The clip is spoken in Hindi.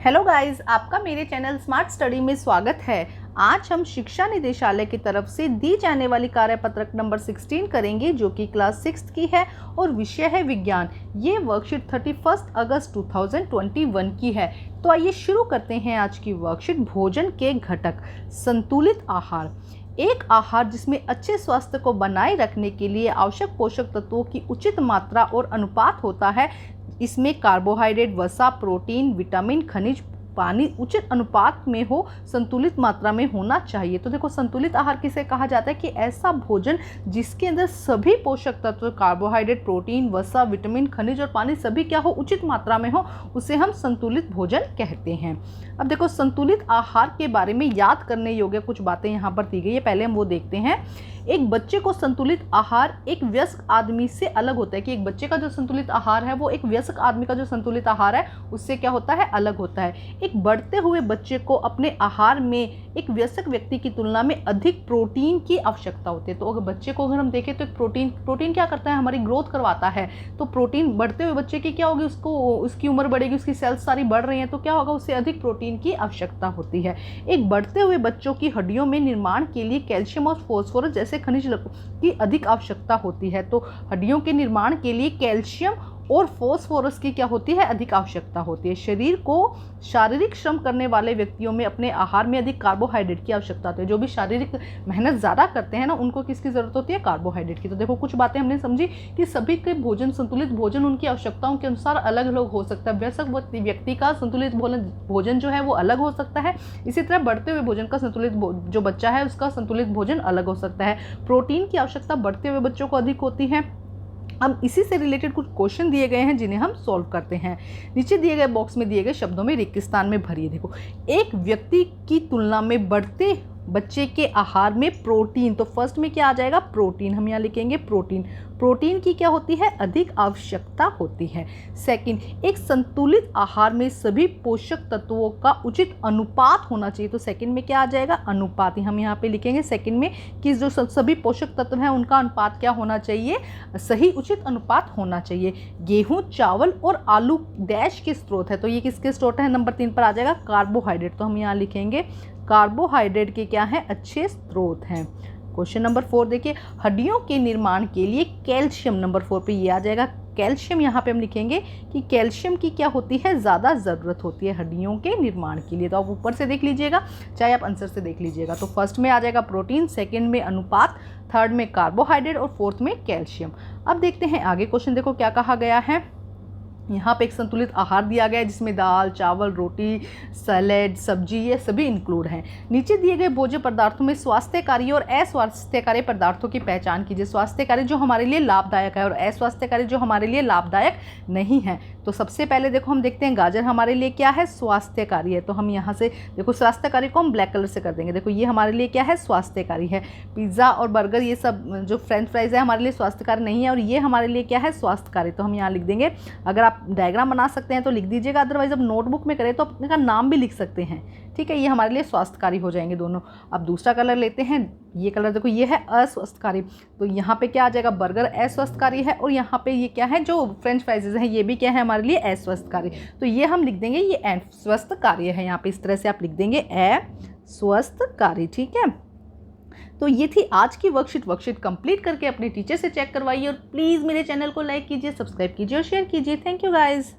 हेलो गाइस, आपका मेरे चैनल स्मार्ट स्टडी में स्वागत है। आज हम शिक्षा निदेशालय की तरफ से दी जाने वाली कार्यपत्रक नंबर 16 करेंगे, जो कि क्लास 6 की है और विषय है विज्ञान। ये वर्कशीट 31 अगस्त 2021 की है। तो आइए शुरू करते हैं आज की वर्कशीट। भोजन के घटक। संतुलित आहार एक आहार जिसमें अच्छे स्वास्थ्य को बनाए रखने के लिए आवश्यक पोषक तत्वों की उचित मात्रा और अनुपात होता है। इसमें कार्बोहाइड्रेट, वसा, प्रोटीन, विटामिन, खनिज, पानी उचित अनुपात में हो, संतुलित मात्रा में होना चाहिए। तो देखो, संतुलित आहार किसे कहा जाता है कि ऐसा भोजन जिसके अंदर सभी पोषक तत्व कार्बोहाइड्रेट, प्रोटीन, वसा, विटामिन, खनिज और पानी सभी क्या हो, उचित मात्रा में हो, उसे हम संतुलित भोजन कहते हैं। अब देखो, संतुलित आहार के बारे में याद करने योग्य कुछ बातें यहाँ पर दी गई है। पहले हम वो देखते हैं। एक बच्चे को संतुलित आहार एक वयस्क आदमी से अलग होता है कि एक बच्चे का जो संतुलित आहार है वो एक वयस्क आदमी का जो संतुलित आहार है उससे क्या होता है, अलग होता है। एक बढ़ते हुए बच्चे को अपने आहार में एक वयस्क व्यक्ति की तुलना में अधिक प्रोटीन की आवश्यकता होती है। तो अगर बच्चे को अगर हम देखें तो एक प्रोटीन क्या करता है, हमारी ग्रोथ करवाता है। तो प्रोटीन बढ़ते हुए बच्चे की क्या होगी, उसकी उम्र बढ़ेगी, उसकी सेल्स सारी बढ़ रही हैं, तो क्या होगा, उससे अधिक प्रोटीन की आवश्यकता होती है। एक बढ़ते हुए बच्चों की हड्डियों में निर्माण के लिए कैल्शियम और फास्फोरस जैसे खनिज की अधिक आवश्यकता होती है। तो हड्डियों के निर्माण के लिए कैल्शियम और फास्फोरस की क्या होती है, अधिक आवश्यकता होती है। शरीर को शारीरिक श्रम करने वाले व्यक्तियों में अपने आहार में अधिक कार्बोहाइड्रेट की आवश्यकता होती है। जो भी शारीरिक मेहनत ज़्यादा करते हैं ना, उनको किसकी ज़रूरत होती है, कार्बोहाइड्रेट की। तो देखो, कुछ बातें हमने समझी कि सभी के भोजन, संतुलित भोजन उनकी आवश्यकताओं के अनुसार अलग अलग हो सकता है। वयस्क व्यक्ति का संतुलित भोजन जो है वो अलग हो सकता है। इसी तरह बढ़ते हुए भोजन का संतुलित जो बच्चा है उसका संतुलित भोजन अलग हो सकता है। प्रोटीन की आवश्यकता बढ़ते हुए बच्चों को अधिक होती है। अब इसी से रिलेटेड कुछ क्वेश्चन दिए गए हैं जिन्हें हम सॉल्व करते हैं। नीचे दिए गए बॉक्स में दिए गए शब्दों में रिक्त स्थान में भरिए। देखो, एक व्यक्ति की तुलना में बढ़ते बच्चे के आहार में प्रोटीन, तो फर्स्ट में क्या आ जाएगा, प्रोटीन। हम यहाँ लिखेंगे प्रोटीन की क्या होती है, अधिक आवश्यकता होती है। सेकंड, एक संतुलित आहार में सभी पोषक तत्वों का उचित अनुपात होना चाहिए। तो सेकंड में क्या आ जाएगा, अनुपात। हम यहाँ पे लिखेंगे सेकंड में कि जो सभी पोषक तत्व हैं उनका अनुपात क्या होना चाहिए, सही उचित अनुपात होना चाहिए। गेहूं, चावल और आलू डैश के स्रोत है, तो ये किसके स्रोत है, नंबर 3 पर आ जाएगा कार्बोहाइड्रेट। तो हम यहाँ लिखेंगे कार्बोहाइड्रेट के क्या हैं, अच्छे स्रोत हैं। क्वेश्चन नंबर 4 देखिए, हड्डियों के निर्माण के लिए कैल्शियम, नंबर 4 पे ये आ जाएगा कैल्शियम। यहाँ पे हम लिखेंगे कि कैल्शियम की क्या होती है, ज़्यादा ज़रूरत होती है हड्डियों के निर्माण के लिए। तो आप ऊपर से देख लीजिएगा, चाहे आप आंसर से देख लीजिएगा। तो फर्स्ट में आ जाएगा प्रोटीन, सेकंड में अनुपात, थर्ड में कार्बोहाइड्रेट और फोर्थ में कैल्शियम। अब देखते हैं आगे क्वेश्चन। देखो क्या कहा गया है। यहाँ पे एक संतुलित आहार दिया गया है जिसमें दाल, चावल, रोटी, सैलेड, सब्जी ये सभी इंक्लूड हैं। नीचे दिए गए भोज्य पदार्थों में स्वास्थ्यकारी और अस्वास्थ्यकारी पदार्थों की पहचान कीजिए। स्वास्थ्यकारी जो हमारे लिए लाभदायक है और अस्वास्थ्यकारी जो हमारे लिए लाभदायक नहीं है। तो सबसे पहले देखो, हम देखते हैं गाजर हमारे लिए क्या है, स्वास्थ्यकारी है। तो हम यहाँ से देखो, स्वास्थ्यकारी को हम ब्लैक कलर से कर देंगे। देखो, ये हमारे लिए क्या है, स्वास्थ्यकारी है। पिज़्ज़ा और बर्गर ये सब जो फ्रेंच फ्राइज है हमारे लिए स्वास्थ्यकारी नहीं है और ये हमारे लिए क्या है, स्वास्थ्यकारी। तो हम यहाँ लिख देंगे। अगर आप डायग्राम बना सकते हैं तो लिख दीजिएगा, अदरवाइज अब नोटबुक में करें तो अपने का नाम भी लिख सकते हैं। ठीक है, ये हमारे लिए स्वास्थ्यकारी हो जाएंगे दोनों। अब दूसरा कलर लेते हैं, ये कलर देखो, ये है अस्वस्थकारी। तो यहाँ पे क्या आ जाएगा, बर्गर अस्वस्थकारी है और यहाँ पे ये क्या है, जो फ्रेंच फ्राइजेज हैं ये भी क्या है, हमारे लिए अस्वस्थकारी। तो ये हम लिख देंगे, ये अस्वस्थकारी है। यहाँ पे इस तरह से आप लिख देंगे अस्वस्थकारी। ठीक है, तो ये थी आज की वर्कशीट कंप्लीट करके अपने टीचर से चेक करवाइए और प्लीज़ मेरे चैनल को लाइक कीजिए, सब्सक्राइब कीजिए और शेयर कीजिए। Thank you guys.